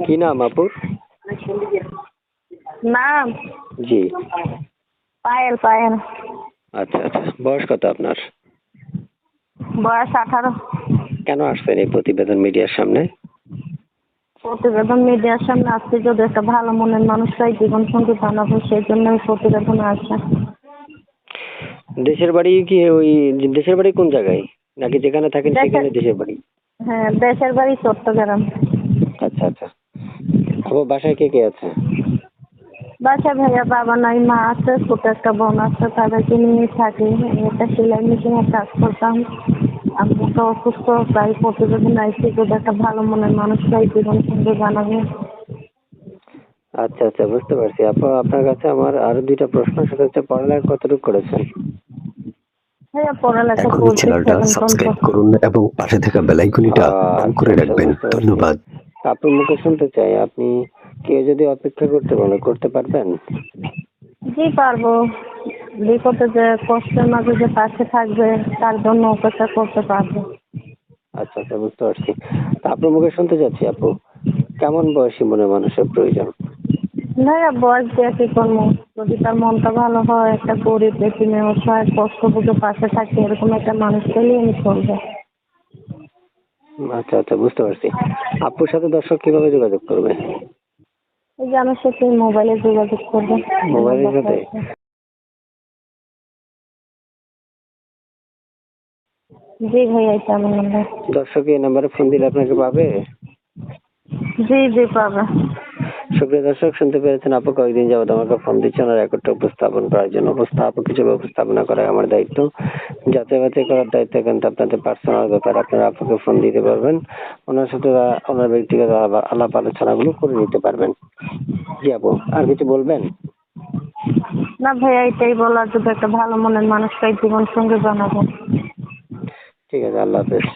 কি নাম আপুর? নাম জি। পায়েল। পায়েল। আচ্ছা আচ্ছা, বয়স কত আপনার? বয়স 18। কেন আসছেন এই প্রতিবেদন মিডিয়ার সামনে? প্রতিবেদন মিডিয়ার সামনে আসছে যদি একটা ভালো মনের মানুষ চাই জীবন সঙ্গী বানাবো, সেই জন্য প্রতিবেদনে আসে। দেশের বাড়ি কি ওই দেশের বাড়ি কোন জায়গায়, নাকি যেখানে থাকেন সেখানে দেশের বাড়ি? হ্যাঁ, দেশের বাড়ি চট্টগ্রাম। আচ্ছা আচ্ছা। আপু বাসায় কে কে আছে? বাসায় ভাইয়া বাবা নাই, মা আছে, ছোট একটা বোন আছে, তাদেরকে নিয়ে থাকি। একটা সেলাই মেশিনে কাজ করতাম। আমি তো অসুস্থ, তাই প্রতিবেদন আইসি যদি একটা ভালো মনের মানুষ চাই জীবন সঙ্গী বানাবো। আচ্ছা আচ্ছা, বুঝতে পারছি আপু। আপনার কাছে আমার আরো দুইটা প্রশ্ন, সেটা হচ্ছে পড়ালেখা কতটুকু করেছেন? ভাইয়া পড়ালেখা এখনই করছি চ্যানেলটা 7 সাবস্ক্রাইব পর্যন্ত। করুন এবং পাশে থাকা বেল আইকনটা অন আচ্ছা করে আচ্ছা, রাখবেন। বুঝতে পারছি। ধন্যবাদ। আপনার মুখে শুনতে চাই, আপনি কেউ যদি অপেক্ষা করতে বলে করতে পারবেন? জি পারবো। বিপদে যে কষ্টের মাঝে যে পাশে থাকবে তার জন্য অপেক্ষা করতে পারবো। আচ্ছা আচ্ছা, বুঝতে পারছি। তা আপনার মুখে শুনতে চাচ্ছি আপু, কেমন বয়সী মনে মানুষের প্রয়োজন? ভাইয়া বয়স দিয়ে কি করবো, যদি তার মনটা ভালো হয়, একটা গরিব এতিমে অসহায় কষ্ট বুঝে পাশে থাকে এরকম একটা মানুষ পেলেই আমি চলবে। আচ্ছা আচ্ছা, বুঝতে পারছি। আপুর সাথে দর্শক কিভাবে যোগাযোগ করবে? এই যে আমার সাথে মোবাইলে যোগাযোগ করবে। মোবাইলের সাথে? জি ভাইয়া, এটা আমার নাম্বার। দর্শক এই নাম্বারে ফোন দিলে আপনাকে পাবে? জি জি পাবে। সুপ্রিয় দর্শক, শুনতে পেরেছেন আপু কয়েকদিন যাবত আমাকে ফোন দিচ্ছেন ওনার রেকর্ডটা উপস্থাপন করার জন্য। আপু কিছু উপস্থাপনা করা আমার দায়িত্ব, যাচাই বাছাই করার দায়িত্ব কিন্তু আপনাদের পার্সোনাল ব্যাপার। আপনারা আপুকে ফোন দিতে পারবেন, ওনার সাথে ওনার ব্যক্তিগত আলাপ আলোচনাগুলো করে নিতে পারবেন। জি আপু, আর কিছু বলবেন? না ভাইয়া, এটাই বলার, যদি একটা ভালো মনের মানুষ চাই জীবন সঙ্গী বানাবো। ঠিক আছে, আল্লাহ হাফেজ।